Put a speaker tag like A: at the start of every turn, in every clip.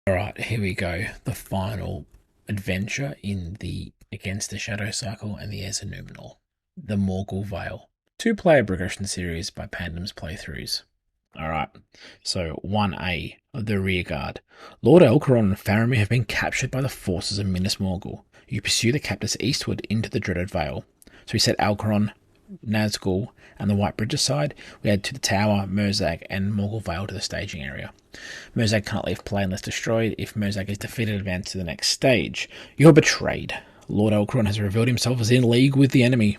A: Alright, here we go. The final adventure in the Against the Shadow Cycle and the Ezra Numenor. The Morgul Vale. Two-player progression series by Pandem's playthroughs. Alright, so 1A, the rearguard. Lord Elcaron and Faramir have been captured by the forces of Minas Morgul. You pursue the captors eastward into the dreaded Vale. So we set Elcaron, Nazgul, and the White Bridge aside. We add to the tower, Merzag, and Morgul Vale to the staging area. Merzag cannot leave play unless destroyed. If Merzag is defeated, advance to the next stage. You're betrayed. Lord Elcaron has revealed himself as in league with the enemy.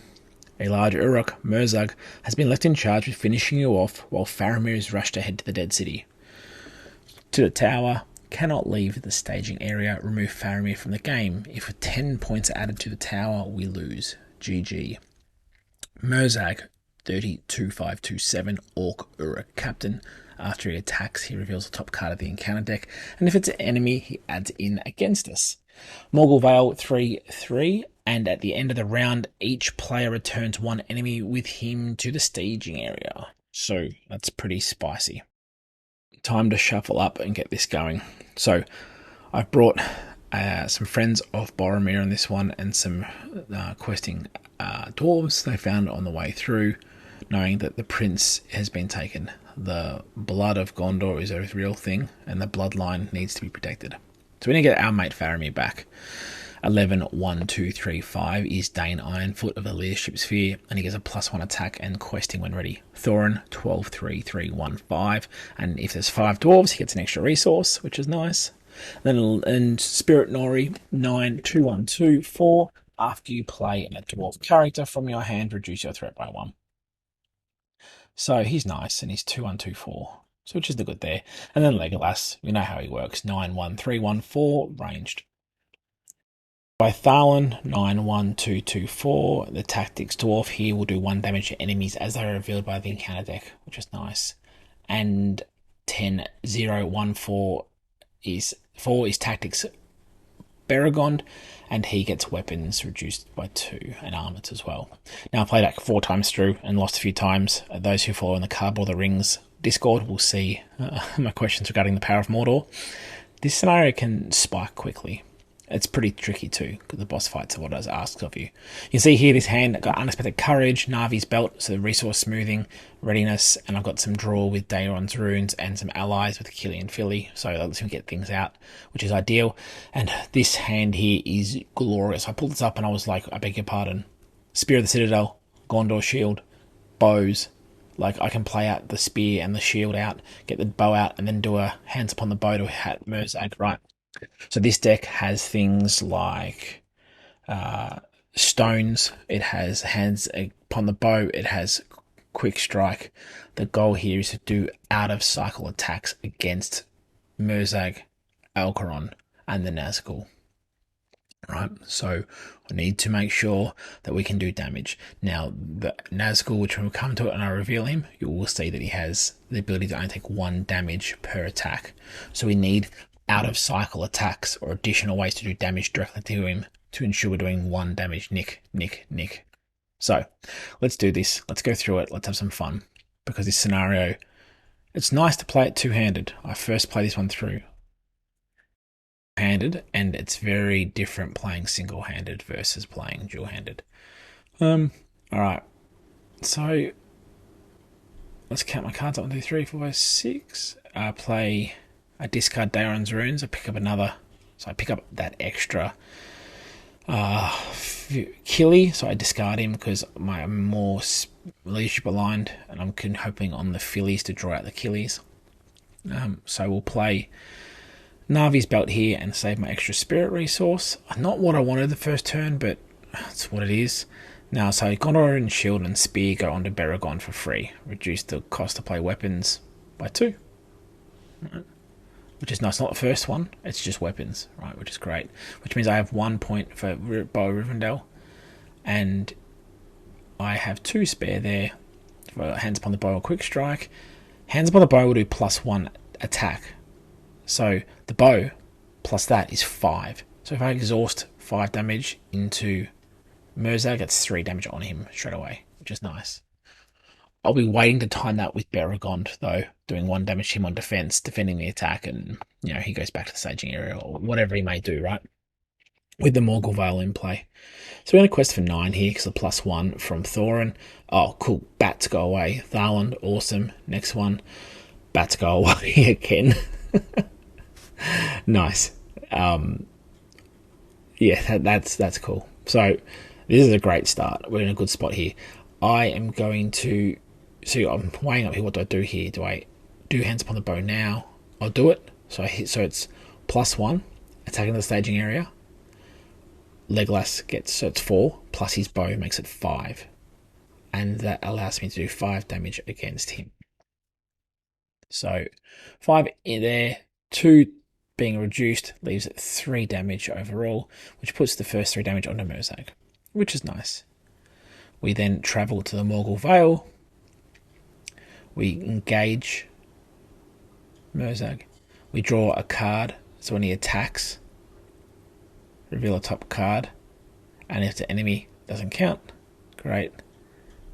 A: A large Uruk, Merzag, has been left in charge with finishing you off, while Faramir is rushed ahead to the Dead City. To the tower, cannot leave the staging area, remove Faramir from the game. If 10 points are added to the tower, we lose. GG. Merzag, 302527, Orc Uruk captain. After he attacks, he reveals the top card of the encounter deck, and if it's an enemy, he adds in against us. Morgul Vale 3/3, and at the end of the round, each player returns one enemy with him to the staging area. So that's pretty spicy. Time to shuffle up and get this going. So I've brought some friends of Boromir on this one, and some questing dwarves they found on the way through, knowing that the prince has been taken. The blood of Gondor is a real thing, and the bloodline needs to be protected. So we need to get our mate Faramir back. 11-1-2-3-5 is Dane Ironfoot of the Leadership Sphere, and he gets a +1 attack and questing when ready. Thorin, 12-3-3-1-5, and if there's 5 dwarves, he gets an extra resource, which is nice. And Spirit Nori, 9-2-1-2-4. After you play a dwarf character from your hand, reduce your threat by 1. So he's nice, and he's 2-1-2-4, so which is the good there. And then Legolas, you know how he works, 9-1-3-1-4, ranged. By Tharlan, 9-1-2-2-4, the Tactics Dwarf here will do 1 damage to enemies as they are revealed by the encounter deck, which is nice. And 10-0-1-4 is Tactics Beregond, and he gets weapons reduced by 2 and armors as well. Now I played that 4 times through and lost a few times. Those who follow in the Cardboard the Rings Discord will see my questions regarding the power of Mordor. This scenario can spike quickly. It's pretty tricky too, because the boss fights are what it asks of you. You can see here this hand got Unexpected Courage, Navi's Belt, so the resource smoothing, readiness, and I've got some draw with Daeron's Runes and some allies with Achille and Philly, so that lets me get things out, which is ideal. And this hand here is glorious. I pulled this up and I was like, I beg your pardon. Spear of the Citadel, Gondor Shield, bows. Like, I can play out the spear and the shield out, get the bow out, and then do a hands upon the bow to hat Merzag, right? So this deck has things like stones, it has hands upon the bow, it has quick strike. The goal here is to do out of cycle attacks against Merzag, Elcaron, and the Nazgul. Right, so we need to make sure that we can do damage. Now, the Nazgul, which when we come to it and I reveal him, you will see that he has the ability to only take 1 damage per attack. So we need out of cycle attacks or additional ways to do damage directly to him to ensure we're doing 1 damage nick. So let's do this. Let's go through it. Let's have some fun, because this scenario, it's nice to play it two-handed. I first played this one through handed, and it's very different playing single-handed versus playing dual-handed. Alright, so let's count my cards. 1, 2, 3, 4, 5, 6. I discard Daeron's Runes, I pick up another, so I pick up that extra Killy, so I discard him because I'm more leadership aligned, and I'm hoping on the Phillies to draw out the Killies. So we'll play Navi's Belt here and save my extra spirit resource. Not what I wanted the first turn, but that's what it is. Now, so Gondor and Shield and Spear go onto Beregond for free. Reduce the cost to play weapons by 2. Which is nice. Not the first one, it's just weapons, right? Which is great. Which means I have 1 point for Bow Rivendell, and I have 2 spare there for Hands Upon the Bow or Quick Strike. Hands Upon the Bow will do +1 attack. So the bow plus that is 5. So if I exhaust 5 damage into Merzag, it's 3 damage on him straight away, which is nice. I'll be waiting to time that with Beregond, though, doing 1 damage to him on defense, defending the attack, and, he goes back to the staging area or whatever he may do, right? With the Morgul Vale in play. So we're going to quest for 9 here because the +1 from Thorin. Oh, cool. Bats go away. Tharland, awesome. Next one. Bats go away again. Nice. Yeah, that's cool. So this is a great start. We're in a good spot here. I am going to... So I'm weighing up here. What do I do here? Do I do Hands Upon the Bow now? I'll do it. So it's +1. Attacking the staging area. Legolas gets, so it's 4, plus his bow makes it 5. And that allows me to do 5 damage against him. So 5 in there, 2 being reduced, leaves it 3 damage overall, which puts the first 3 damage onto Merzag, which is nice. We then travel to the Morgul Vale. We engage Merzag. We draw a card, so when he attacks, reveal a top card, and if the enemy doesn't count, great.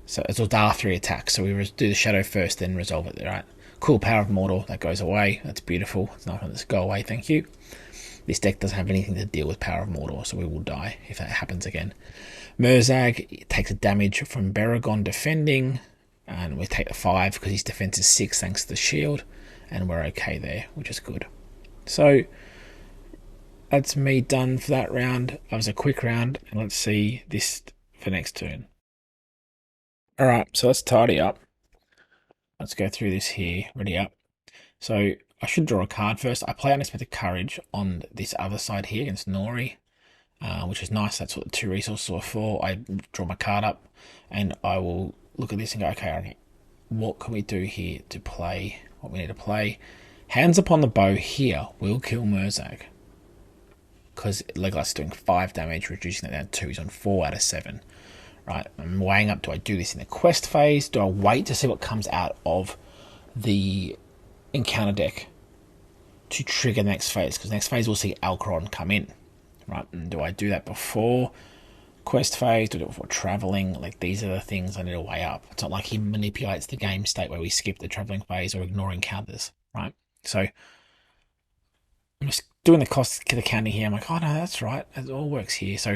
A: So it's all after he attacks, so we do the shadow first, then resolve it, right? Cool, Power of Mortal, that goes away, that's beautiful. It's not going to go away, thank you. This deck doesn't have anything to deal with Power of Mortal, so we will die if that happens again. Merzag takes a damage from Beregond defending, and we take the 5 because his defense is 6 thanks to the shield, and we're okay there, which is good. So that's me done for that round. That was a quick round, and let's see this for next turn. Alright, so let's tidy up. Let's go through this here. Ready up. So I should draw a card first. I play Unexpected Courage on this other side here against Nori, which is nice. That's what the 2 resources are for. I draw my card up, and I will look at this and go, okay, what can we do here to play what we need to play? Hands Upon the Bow here will kill Merzag, because Legolas is doing 5 damage, reducing that down to 2. He's on 4 out of 7. Right, I'm weighing up, do I do this in the quest phase? Do I wait to see what comes out of the encounter deck to trigger the next phase? Because next phase we'll see Alcaron come in. Right, and do I do that before quest phase? Do I do it before travelling? Like, these are the things I need to weigh up. It's not like he manipulates the game state where we skip the travelling phase or ignore encounters. Right, so I'm just doing the cost accounting here. I'm like, oh no, that's right. It all works here. So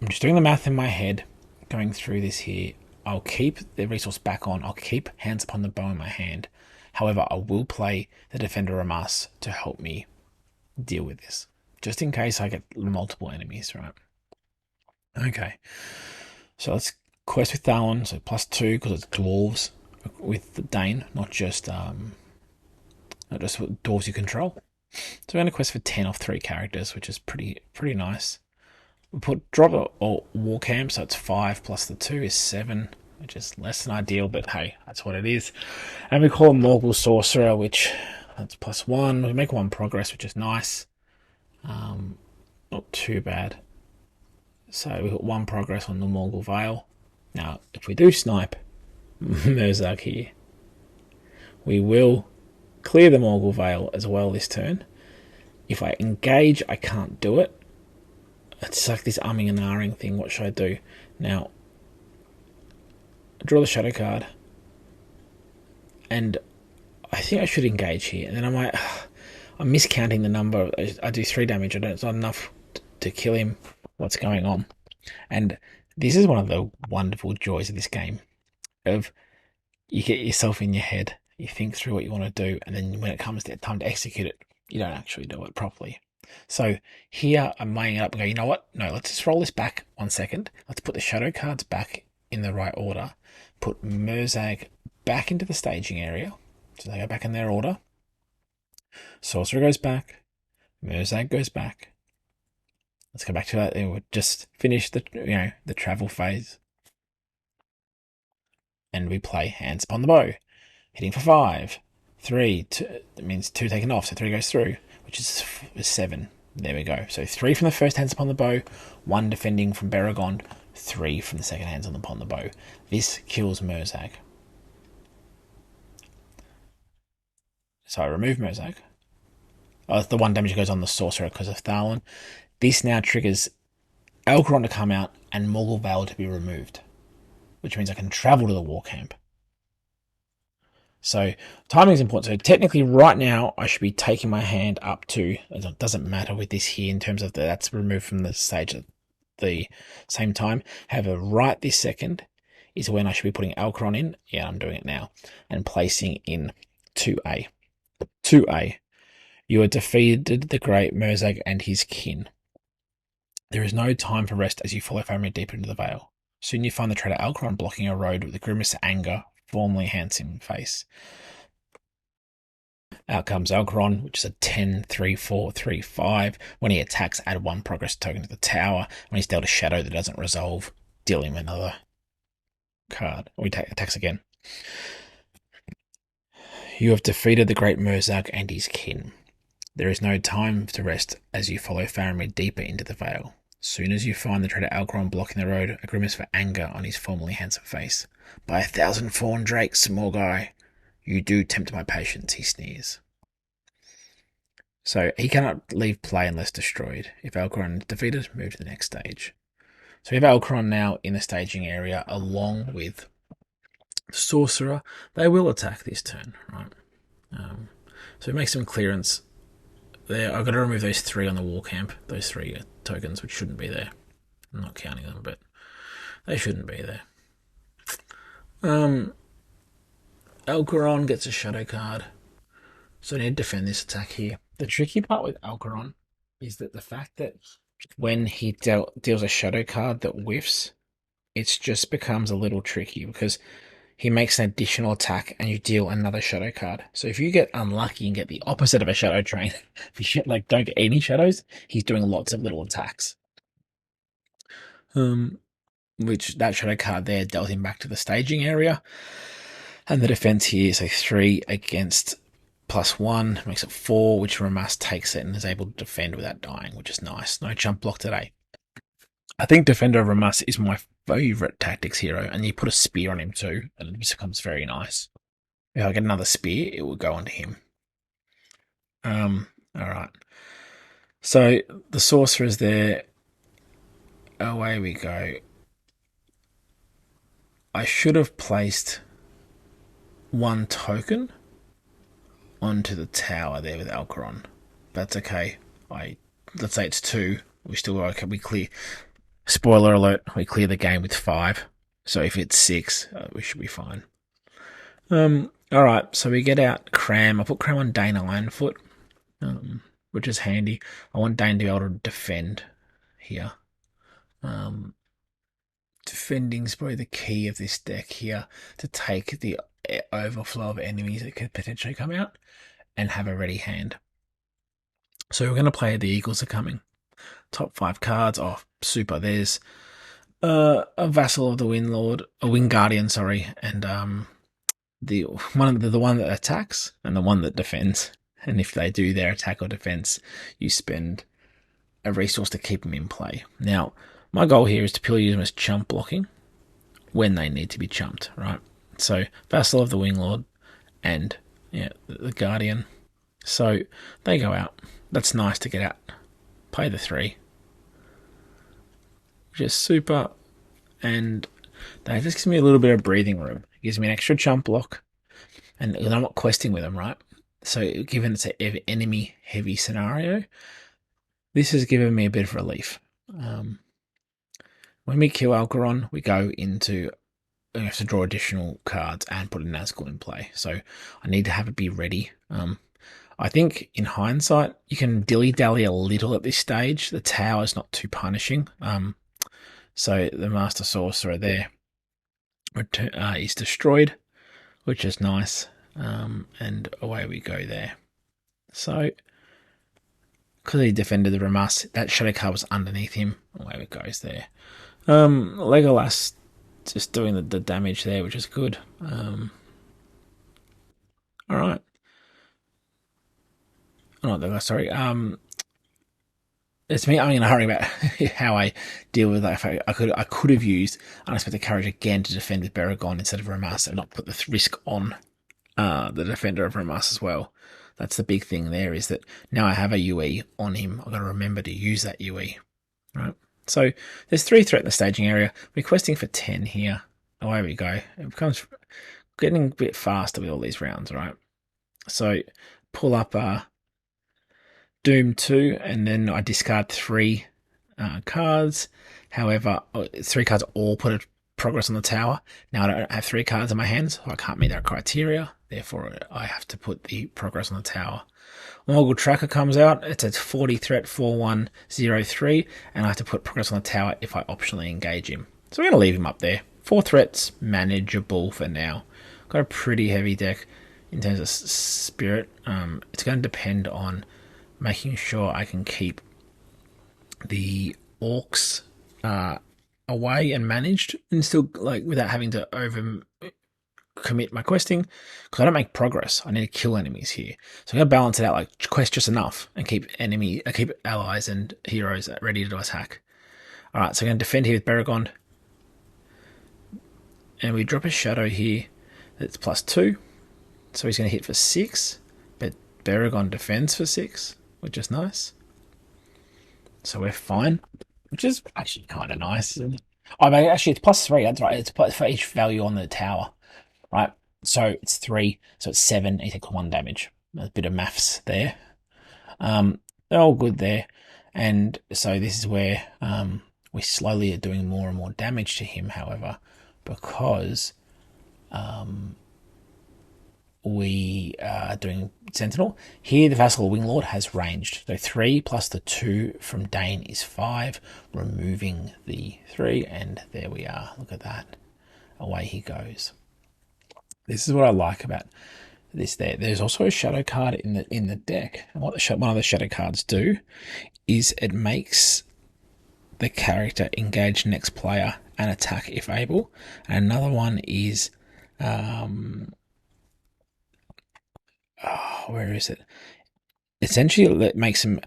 A: I'm just doing the math in my head, going through this here. I'll keep the resource back on. I'll keep Hands Upon the Bow in my hand. However, I will play the Defender Ramas to help me deal with this, just in case I get multiple enemies, right? Okay. So let's quest with Thalon. So +2 because it's dwarves with the Dane, not just dwarves you control. So we're going to quest for 10 off 3 characters, which is pretty nice. We drop a war camp, so it's 5 plus the 2 is 7, which is less than ideal, but hey, that's what it is. And we call Morgul Sorcerer, which that's +1. We make 1 progress, which is nice. Not too bad. So we've got 1 progress on the Morgul Vale. Now, if we do snipe Merzag here, we will clear the Morgul Vale as well this turn. If I engage, I can't do it. It's like this umming and ahhing thing. What should I do? Now, I draw the shadow card, and I think I should engage here. And then I'm miscounting the number. I do 3 damage. It's not enough to kill him. What's going on? And this is one of the wonderful joys of this game. Of you get yourself in your head, you think through what you want to do, and then when it comes to time to execute it, you don't actually do it properly. So here I'm weighing it up and go, you know what? No, let's just roll this back 1 second. Let's put the shadow cards back in the right order. Put Merzag back into the staging area. So they go back in their order. Sorcerer goes back. Merzag goes back. Let's go back to that. We'll just finish the travel phase. And we play Hands Upon the Bow. Hitting for 5. 3, 2, that means 2 taken off, so 3 goes through, which is 7. There we go. So 3 from the first Hands Upon the Bow, 1 defending from Beregond, 3 from the second Hands Upon the Bow. This kills Merzag. So I remove Merzag. Oh, the 1 damage goes on the Sorcerer because of Thalon. This now triggers Alcaron to come out and Morgul Vale to be removed, which means I can travel to the war camp. So timing is important. So technically right now I should be taking my hand up to, it doesn't matter with this here in terms of that's removed from the stage at the same time. However, right this second is when I should be putting Alcaron in. Yeah, I'm doing it now. And placing in 2A. 2A. You have defeated the great Merzag and his kin. There is no time for rest as you follow family deeper into the Vale. Soon you find the traitor Alcaron blocking a road with a grimace of anger, formerly handsome face. Out comes Alcaron, which is a 10, 3, 4, 3, 5. When he attacks, add 1 progress token to the tower. When he's dealt a shadow that doesn't resolve, deal him another card. Or he attacks again. You have defeated the great Merzag and his kin. There is no time to rest as you follow Faramir deeper into the Vale. Soon as you find the traitor Alcaron blocking the road, a grimace for anger on his formerly handsome face. By 1,000 fawn drakes, small guy, you do tempt my patience, he sneers. So he cannot leave play unless destroyed. If Alcaron is defeated, move to the next stage. So we have Alcaron now in the staging area along with the Sorcerer. They will attack this turn, right? So we make some clearance there. I've got to remove those 3 on the wall camp. Those 3 tokens, which shouldn't be there. I'm not counting them, but they shouldn't be there. Alcaron gets a shadow card. So I need to defend this attack here. The tricky part with Alcaron is that the fact that when he deals a shadow card that whiffs, it just becomes a little tricky because he makes an additional attack and you deal another shadow card. So if you get unlucky and get the opposite of a shadow train, if you don't get any shadows, he's doing lots of little attacks. Which that shadow card there dealt him back to the staging area. And the defense here is a 3 against +1, makes it 4, which Ramas takes it and is able to defend without dying, which is nice. No jump block today. I think Defender of Ramas is my favourite tactics hero, and you put a spear on him too, and it becomes very nice. If I get another spear, it will go onto him. Alright. So the Sorcerer's there. Away we go. I should have placed 1 token onto the tower there with Alcaron. That's okay. Let's say it's 2. We still okay. We clear. Spoiler alert, we clear the game with 5. So if it's 6, we should be fine. Alright, so we get out Cram. I put Cram on Dane Ironfoot, which is handy. I want Dane to be able to defend here. Defending's probably the key of this deck here, to take the overflow of enemies that could potentially come out and have a ready hand. So we're going to play The Eagles Are Coming. Top 5 cards. Oh, super. There's a Vassal of the Windlord, a Wind Guardian, sorry, and the one that attacks and the one that defends. And if they do their attack or defense, you spend a resource to keep them in play. Now, my goal here is to purely use them as chump blocking when they need to be chumped, right? So, Vassal of the Winglord and the Guardian. So, they go out. That's nice to get out. Play the 3. Which is super. And that just gives me a little bit of breathing room. It gives me an extra chump block. And I'm not questing with them, right? So, given it's an enemy-heavy scenario, this has given me a bit of relief. When we kill Alcaron, we go into... We have to draw additional cards and put a Nazgul in play. So I need to have it be ready. I think in hindsight, you can dilly-dally a little at this stage. The tower is not too punishing. So the Master Sorcerer there is destroyed, which is nice. And away we go there. So, because he defended the Ramas, that shadow card was underneath him. Away it goes there. Legolas just doing the damage there, which is good. Alright. Oh, not Legolas, sorry. It's me. I'm in a hurry about how I deal with that. I could have used Unexpected Courage again to defend with Beregond instead of Ramas and not put the risk on the Defender of Ramas as well. That's the big thing there, is that now I have a UE on him. I've got to remember to use that UE. Right. So there's 3 threat in the staging area. We're questing for 10 here. Away we go. It becomes getting a bit faster with all these rounds, right? So pull up Doom 2, and then I discard 3 cards. However, 3 cards all put a progress on the tower. Now I don't have 3 cards in my hands, so I can't meet that criteria. Therefore, I have to put the progress on the tower. Morgul Tracker comes out. It's a 40 threat 4103, and I have to put progress on the tower if I optionally engage him. So we're going to leave him up there. 4 threats, manageable for now. Got a pretty heavy deck in terms of spirit. It's going to depend on making sure I can keep the orcs away and managed, and still without having to over commit my questing, because I don't make progress. I need to kill enemies here, so I'm gonna balance it out, like quest just enough and keep allies and heroes ready to attack. All right, so I'm gonna defend here with Beregond, and we drop a shadow here that's +2, so he's gonna hit for 6, but Beregond defends for 6, which is nice. So we're fine, which is actually kind of nice. Oh, but actually, it's +3. That's right. It's for each value on the tower, right? So it's 3. So it's 7. He takes 1 damage. A bit of maths there. They're all good there, and so this is where we slowly are doing more and more damage to him. However, because we are doing Sentinel. Here, the Vassal Winglord has ranged. So 3 plus the 2 from Dane is 5, removing the 3, and there we are. Look at that. Away he goes. This is what I like about this there. There's also a shadow card in the deck. And what one of the shadow cards do is it makes the character engage next player and attack if able. And another one is where is it? Essentially, it makes him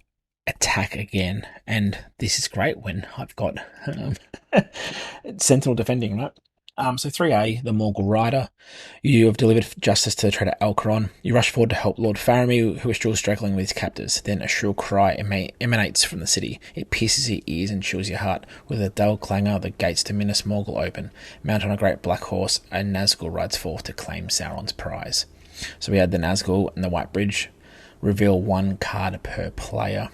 A: attack again, and this is great when I've got Sentinel defending, right? So 3A, the Morgul Rider. You have delivered justice to the traitor Alcaron. You rush forward to help Lord Faramir, who is still struggling with his captors. Then a shrill cry emanates from the city. It pierces your ears and chills your heart. With a dull clangor, the gates to Minas Morgul open. Mounted on a great black horse, a Nazgul rides forth to claim Sauron's prize. So we had the Nazgul and the White Bridge. Reveal 1 card per player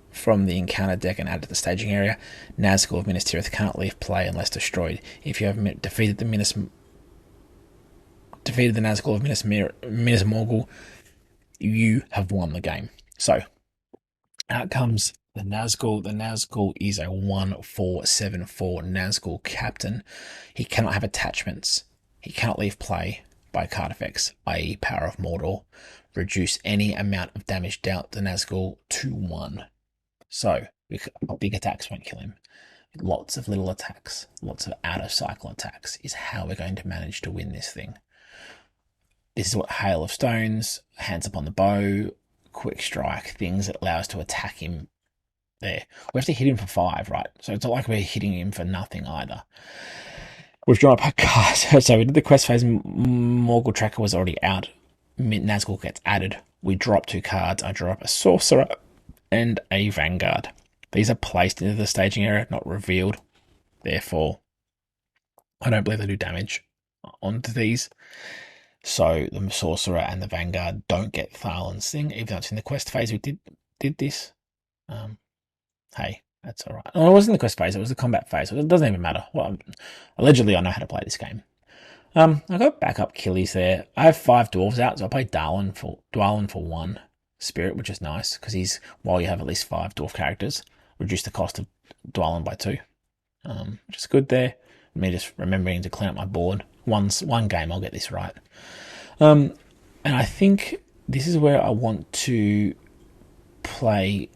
A: from the encounter deck and add to the staging area. Nazgul of Minas Tirith cannot leave play unless destroyed. If you have defeated the Nazgul of Minas Morgul, you have won the game. So out comes the Nazgul. The Nazgul is a 1/4/7/4 Nazgul captain. He cannot have attachments. He cannot leave play by card effects, i.e. Power of Mordor. Reduce any amount of damage dealt to Nazgul to 1. So, big attacks won't kill him. Lots of little attacks, lots of out-of-cycle attacks is how we're going to manage to win this thing. This is what Hail of Stones, Hands Upon the Bow, Quick Strike, things that allow us to attack him there. We have to hit him for 5, right? So it's not like we're hitting him for nothing either. We've drawn up a card. So we did the quest phase. Morgul Tracker was already out. Nazgul gets added. We drop 2 cards. I draw up a Sorcerer and a Vanguard. These are placed into the staging area, not revealed. Therefore, I don't believe they do damage onto these. So the Sorcerer and the Vanguard don't get Thalen's thing, even though it's in the quest phase. We did this. Hey, that's all right. Oh, it wasn't the quest phase. It was the combat phase. So it doesn't even matter. Well, allegedly, I know how to play this game. I got backup killies there. I have 5 dwarves out, so I play Dwalin for 1 spirit, which is nice because while you have at least 5 dwarf characters, reduce the cost of Dwalin by 2, which is good there. Me just remembering to clean up my board. One game, I'll get this right. And I think this is where I want to play.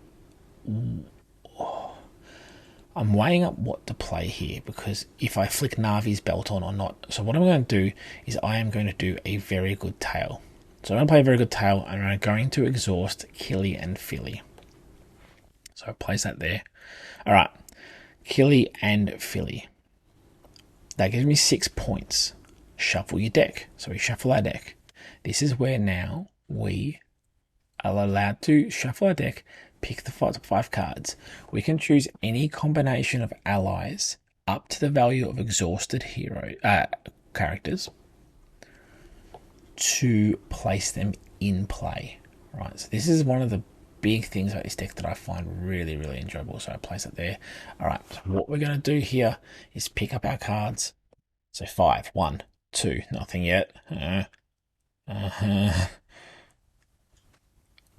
A: I'm weighing up what to play here because if I flick Navi's belt on or not. So what I'm going to do is I am going to do a very good tail. So I'm going to play a very good tail and I'm going to exhaust Killy and Philly. So I place that there. All right, Killy and Philly. That gives me 6 points. Shuffle your deck. So we shuffle our deck. This is where now we are allowed to shuffle our deck, pick the 5 cards. We can choose any combination of allies up to the value of exhausted hero characters. to place them in play. Right, so this is one of the big things about this deck that I find really, really enjoyable. So I place it there. All right, so what we're going to do here is pick up our cards. So 5, 1, 2, nothing yet.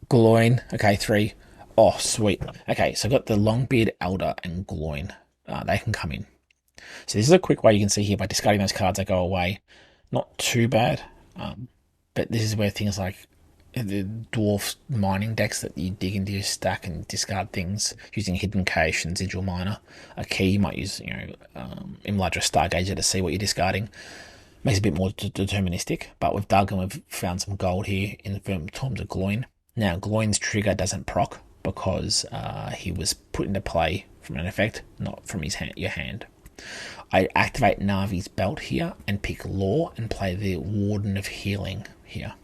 A: Gloin, okay, 3. Oh, sweet. Okay, so I've got the Longbeard, Elder, and Gloin. They can come in. So this is a quick way you can see here by discarding those cards that go away. Not too bad, but this is where things like the dwarf mining decks that you dig into your stack and discard things using hidden cache and sigil miner are key. You might use, Imladra Stargazer to see what you're discarding. Makes it a bit more deterministic, but we've dug and we've found some gold here in terms of Gloin. Now, Gloin's trigger doesn't proc because he was put into play from an effect, not from your hand. I activate Navi's Belt here and pick Law and play the Warden of Healing here.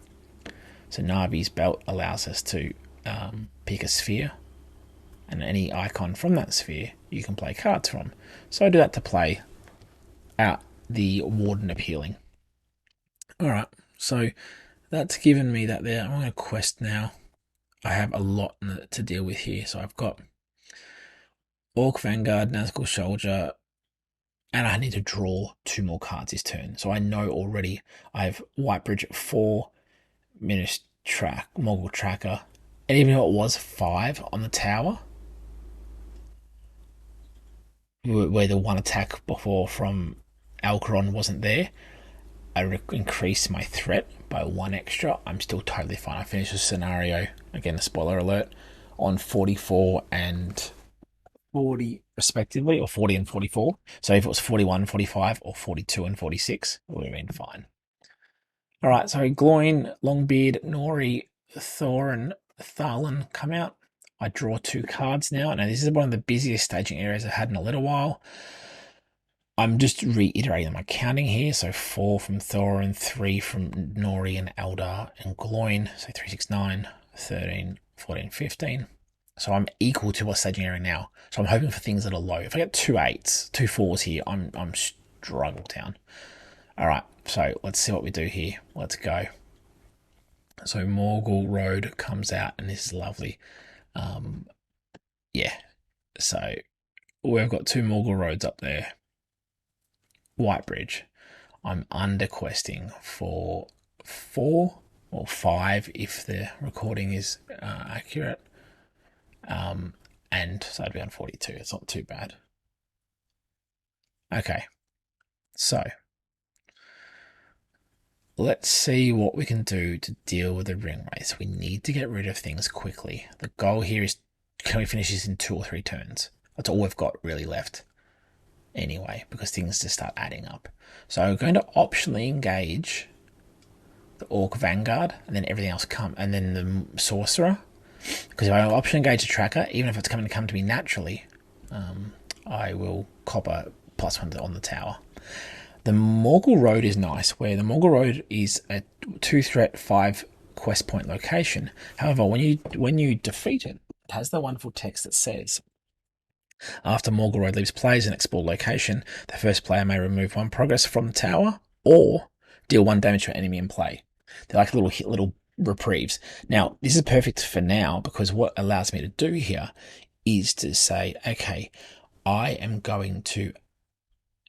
A: So Navi's Belt allows us to pick a sphere, and any icon from that sphere you can play cards from. So I do that to play out the Warden of Healing. Alright, so that's given me that there. I'm going to quest now. I have a lot to deal with here. So I've got Orc Vanguard, Nazgul Soldier, and I need to draw 2 more cards this turn. So I know already I have Whitebridge at 4, Morgul Tracker, and even though it was 5 on the tower, where the 1 attack before from Alcaron wasn't there, I increased my threat by 1 extra. I'm still totally fine. I finished the scenario, again a spoiler alert, on 44 and 40 respectively, or 40 and 44. So if it was 41 and 45 or 42 and 46, it would have been fine. Alright, so Gloin, Longbeard, Nori, Thor, and Tharlan come out. I draw 2 cards now. Now this is one of the busiest staging areas I've had in a little while. I'm just reiterating my counting here. So 4 from Thor and 3 from Nori and Eldar and Gloin. So 3, 6, 9, 13, 14, 15. So I'm equal to what's staging area now. So I'm hoping for things that are low. If I get 2 8s, 2 4s here, I'm struggle town. Alright, so let's see what we do here. Let's go. So Morgul Road comes out, and this is lovely. Yeah, so we've got 2 Morgul Roads up there. Whitebridge. I'm under questing for 4 or 5 if the recording is accurate. And so I'd be on 42. It's not too bad. Okay, so let's see what we can do to deal with the ring race. We need to get rid of things quickly. The goal here is, can we finish this in 2 or 3 turns? That's all we've got really left anyway, because things just start adding up. So I'm going to optionally engage the Orc Vanguard, and then everything else and then the Sorcerer. Because if I option engage the Tracker, even if it's going to come to me naturally, I will cop a +1 on the tower. The Morgul Road is nice, where the Morgul Road is a 2 threat, 5 quest point location. However, when you defeat it, it has the wonderful text that says, after Morgul Road leaves players in explored location, the first player may remove 1 progress from the tower or deal 1 damage to an enemy in play. They're like little reprieves. Now, this is perfect for now, because what allows me to do here is to say, okay, I am going to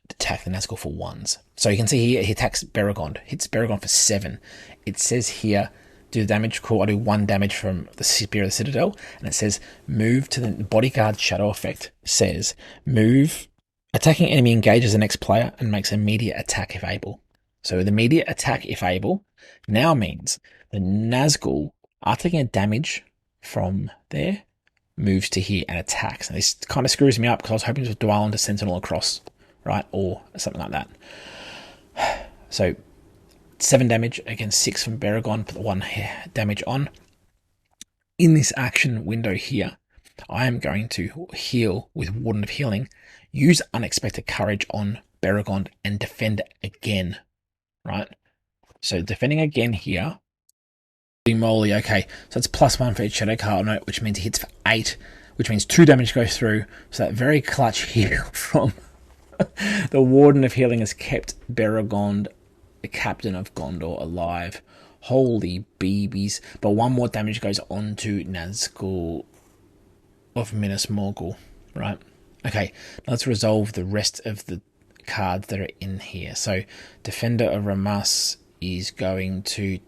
A: attack the Nazgul for 1s. So you can see here he attacks Beregond, hits Beregond for 7. It says here, do the damage, cool, I do 1 damage from the Spear of the Citadel, and it says move to the Bodyguard Shadow effect, says move, attacking enemy engages the next player and makes immediate attack if able. So the immediate attack if able now means the Nazgul, after taking a damage from there, moves to here and attacks. And this kind of screws me up, because I was hoping to dwell into Sentinel across, right, or something like that. So 7 damage against 6 from Beregond, put the 1 damage on. In this action window here, I am going to heal with Warden of Healing, use Unexpected Courage on Beregond, and defend again, right? So defending again here. Holy moly, okay, so it's +1 for each Shadow card note, which means it hits for 8, which means 2 damage goes through. So that very clutch heal from the Warden of Healing has kept Beregond, the Captain of Gondor, alive. Holy BBs. But one more damage goes on to Nazgul of Minas Morgul, right? Okay, let's resolve the rest of the cards that are in here. So, Defender of Ramas is going to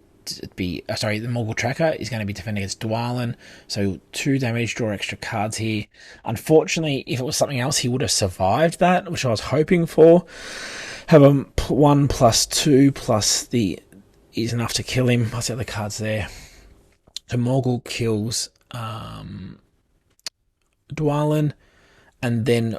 A: be... sorry, the Morgul Tracker is going to be defending against Dwalin. So, 2 damage, draw extra cards here. Unfortunately, if it was something else, he would have survived that, which I was hoping for. Have a 1+2 plus the... is enough to kill him. What's the other cards there? So, Morgul kills Dwalin, and then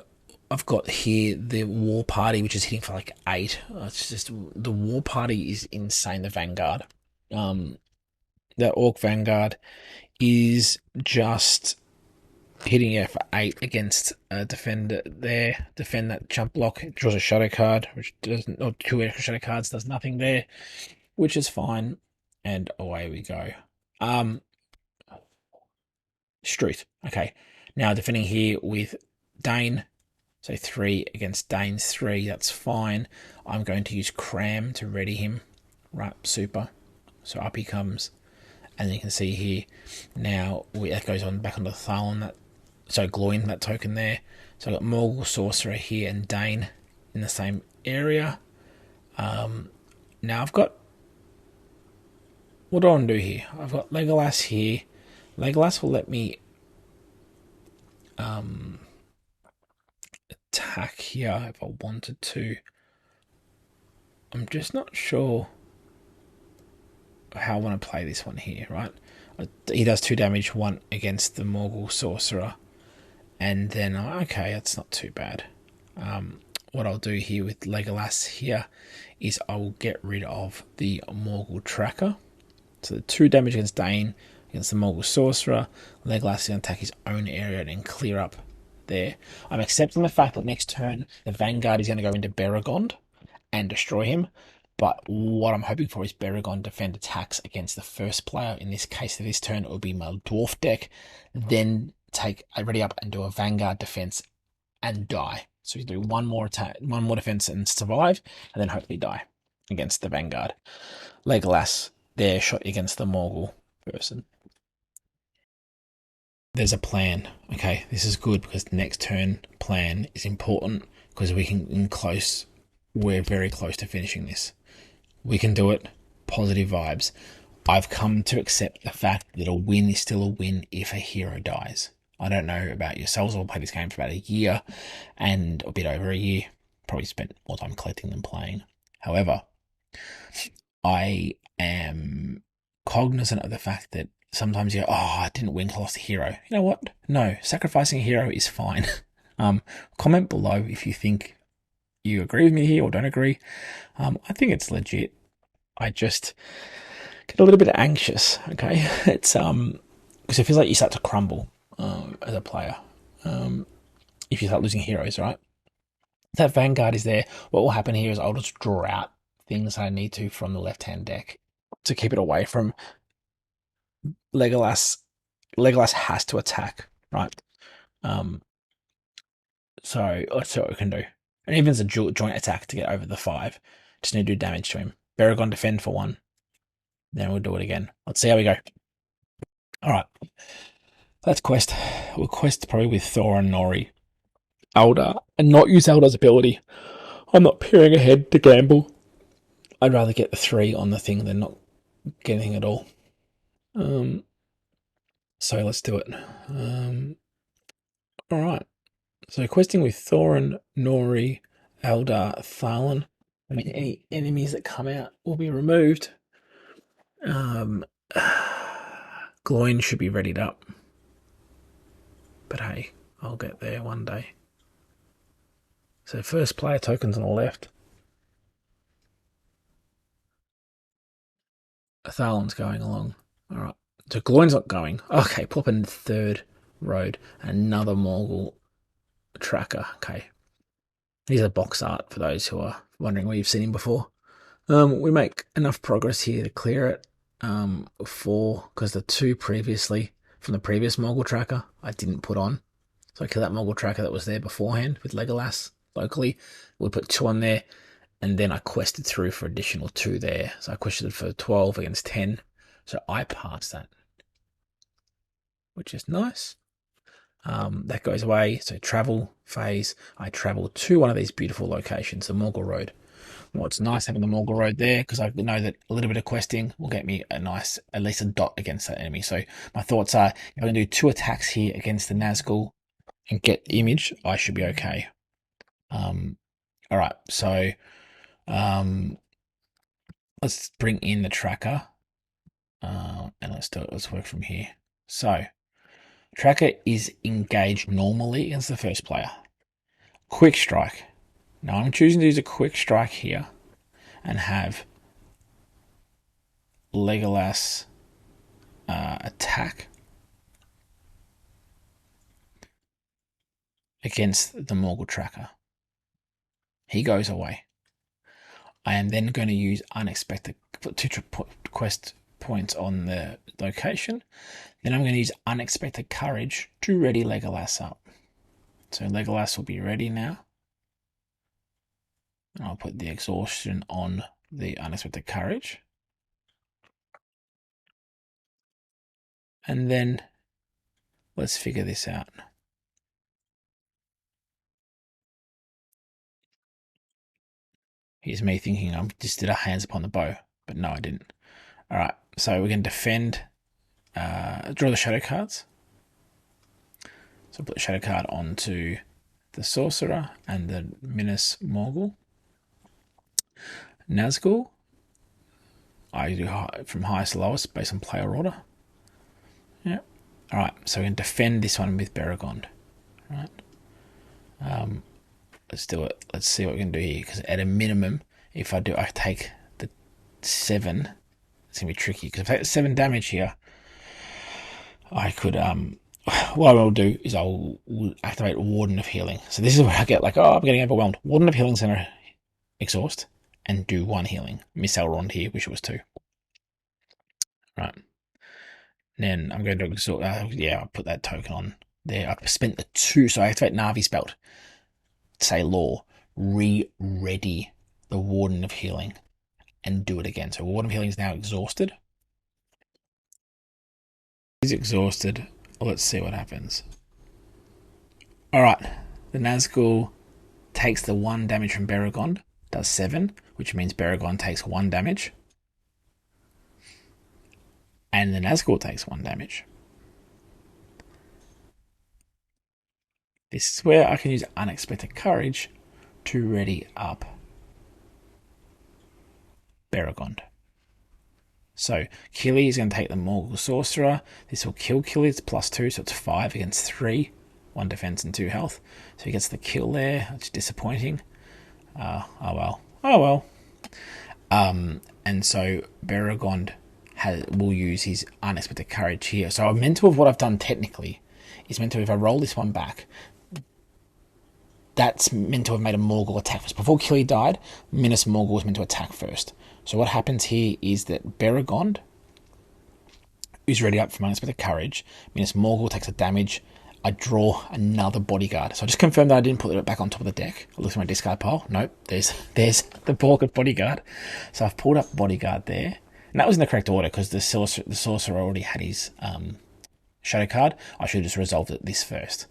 A: I've got here the War Party, which is hitting for like 8. It's just, the War Party is insane. The Vanguard, the Orc Vanguard is just hitting it for 8 against a defender there. Defend that jump block. It draws a shadow card, which doesn't, or 2 extra shadow cards, does nothing there, which is fine. And away we go. Struth. Okay. Now defending here with Dane. So 3 against Dane's 3. That's fine. I'm going to use Cram to ready him. Right, super. So up he comes. And you can see here, now that goes on back onto Thalon. So Gloin, that token there. So I've got Morgul, Sorcerer here, and Dane in the same area. Now I've got... what do I want to do here? I've got Legolas here. Legolas will let me attack here if I wanted to. I'm just not sure how I want to play this one here, right? He does 2 damage, 1 against the Morgul Sorcerer, and then okay, that's not too bad. What I'll do here with Legolas here is I will get rid of the Morgul Tracker. So the 2 damage against Dane, against the Morgul Sorcerer. Legolas is going to attack his own area and then clear up there. I'm accepting the fact that next turn the Vanguard is going to go into Beregond and destroy him. But what I'm hoping for is Beregond defend attacks against the first player. In this case, of this turn, it will be my dwarf deck. Then take a ready up and do a Vanguard defense and die. So you do 1 more attack, 1 more defense and survive, and then hopefully die against the Vanguard. Legolas there shot against the Morgul person. There's a plan. Okay, this is good because the next turn plan is important because we can we're very close to finishing this. We can do it. Positive vibes. I've come to accept the fact that a win is still a win if a hero dies. I don't know about yourselves. I've played this game for about a year and a bit over a year. Probably spent more time collecting than playing. However, I am cognizant of the fact that sometimes you go, oh, I didn't win, I lost a hero. You know what? No, sacrificing a hero is fine. Comment below if you think you agree with me here or don't agree. I think it's legit. I just get a little bit anxious, okay? It's because it feels like you start to crumble as a player if you start losing heroes, right? That Vanguard is there. What will happen here is I'll just draw out things I need to from the left-hand deck to keep it away from Legolas. Legolas has to attack, right? So let's see what we can do. And even as a joint attack to get over the 5, just need to do damage to him. Beregond defend for 1. Then we'll do it again. Let's see how we go. Alright. Let's quest. We'll quest probably with Thorin, Nori, Eldar, and not use Eldar's ability. I'm not peering ahead to gamble. I'd rather get the 3 on the thing than not getting it all. So let's do it. Alright. So questing with Thorin, Nori, Eldar, Thalon. I mean, any enemies that come out will be removed. Gloin should be readied up. But hey, I'll get there one day. So first player tokens on the left. Thalon's going along. Alright. So Gloin's not going. Okay, pop in the 3rd road. Another Morgul Tracker. Okay. Here's a box art for those who are wondering where you've seen him before. We make enough progress here to clear it. 4, because the 2 previously from the previous Morgul Tracker I didn't put on. So I kill that Morgul Tracker that was there beforehand with Legolas locally. We'll put 2 on there, And then I quested through for additional 2 there. So I quested for 12 against 10. So I passed that, which is nice. That goes away. So travel phase, I travel to one of these beautiful locations, the Morgul Road. Well, it's nice having the Morgul Road there because I know that a little bit of questing will get me a nice, at least a dot against that enemy. So my thoughts are, if I can do 2 attacks here against the Nazgul and get the image, I should be okay. All right, so let's bring in the tracker and let's work from here. So tracker is engaged normally against the first player. Quick strike. Now I'm choosing to use a quick strike here and have Legolas attack against the Morgul tracker. He goes away. I am then going to use unexpected to quest points on the location. Then I'm going to use unexpected courage to ready Legolas up. So Legolas will be ready now. And I'll put the exhaustion on the unexpected courage. And then let's figure this out. Here's me thinking I just did a hands upon the bow, but no, I didn't. All right, so we're going to defend, draw the shadow cards. So put the shadow card onto the sorcerer and the Minas Morgul. Nazgul, I do from highest to lowest based on player order. Yeah. All right, so we can defend this one with Beregond. All right. Let's do it. Let's see what we can do here. Because at a minimum, if I take the 7. It's gonna be tricky. Because if I take 7 damage here, I could what I'll do is I'll activate Warden of Healing. So this is where I get like, oh, I'm getting overwhelmed. Warden of Healing's gonna exhaust and do 1 healing. Miss Elrond here, wish it was 2. Right. Then I'm going to exhaust. Yeah, I'll put that token on there. I've spent the 2, so I activate Navi's belt. Say law, ready the Warden of Healing and do it again. So Warden of Healing is now exhausted. He's exhausted. Let's see what happens. All right, the Nazgul takes the 1 damage from Beregond, does 7, which means Beregond takes 1 damage. And the Nazgul takes 1 damage. This is where I can use Unexpected Courage to ready up Beregond. So Killy is going to take the Morgul Sorcerer. This will kill Killy. It's +2, so it's 5 against 3. 1 defense and 2 health. So he gets the kill there, which is disappointing. Oh well. And so Beregond will use his Unexpected Courage here. So I'm meant to have, what I've done technically is meant to, if I roll this one back, that's meant to have made a Morgul attack first. Before Killy died, Minas Morgul was meant to attack first. So what happens here is that Beregond is ready up from Unexpected Courage. Minas Morgul takes a damage. I draw another bodyguard. So I just confirmed that I didn't put it back on top of the deck. I looked at my discard pile. Nope, there's the Borgard bodyguard. So I've pulled up bodyguard there. And that was in the correct order because the sorcerer already had his shadow card. I should have just resolved it this first.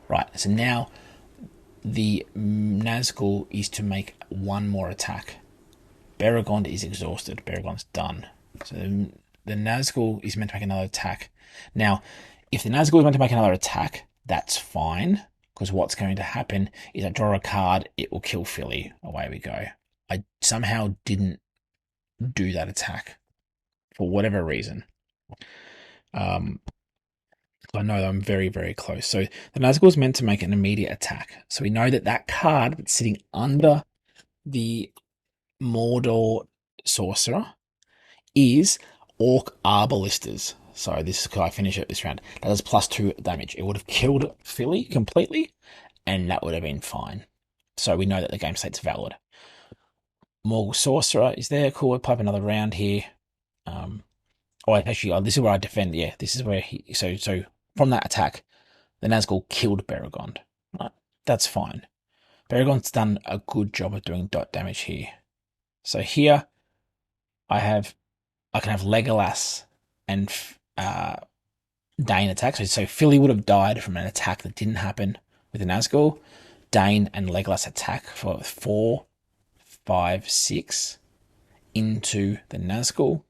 A: Right, so now the Nazgul is to make 1 more attack. Beregond is exhausted. Beregond's done. So the Nazgul is meant to make another attack. Now, if the Nazgul is meant to make another attack, that's fine. Because what's going to happen is I draw a card, it will kill Philly. Away we go. I somehow didn't do that attack. For whatever reason. I know that I'm very, very close. So the Nazgul is meant to make an immediate attack. So we know that that card that's sitting under the Mordor Sorcerer is Orc Arbalistas. So this is, I finish it this round. That is +2 damage. It would have killed Philly completely, and that would have been fine. So we know that the game state's valid. Morgul Sorcerer is there. Cool. We'll pipe another round here. This is where I defend. Yeah, this is where he. So from that attack, the Nazgul killed Beregond. Right, that's fine. Beregond's done a good job of doing dot damage here. So here I can have Legolas and Dane attack. So Philly would have died from an attack that didn't happen with the Nazgul. Dane and Legolas attack for 4, 5, 6 into the Nazgul,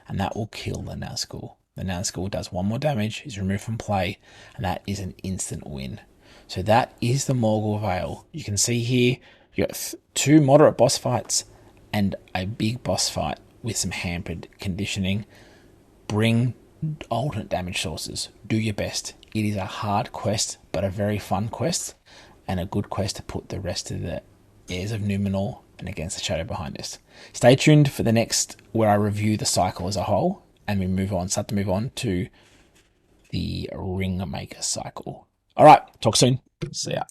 A: and that will kill the Nazgul. The Nazgul does 1 more damage, is removed from play, and that is an instant win. So that is the Morgul Vale. You can see here, you got 2 moderate boss fights and a big boss fight with some hampered conditioning. Bring alternate damage sources. Do your best. It is a hard quest, but a very fun quest, and a good quest to put the rest of the Heirs of Numenor and Against the Shadow behind us. Stay tuned for the next, where I review the cycle as a whole, and we start to move on to the Ringmaker cycle. All right, talk soon. See ya.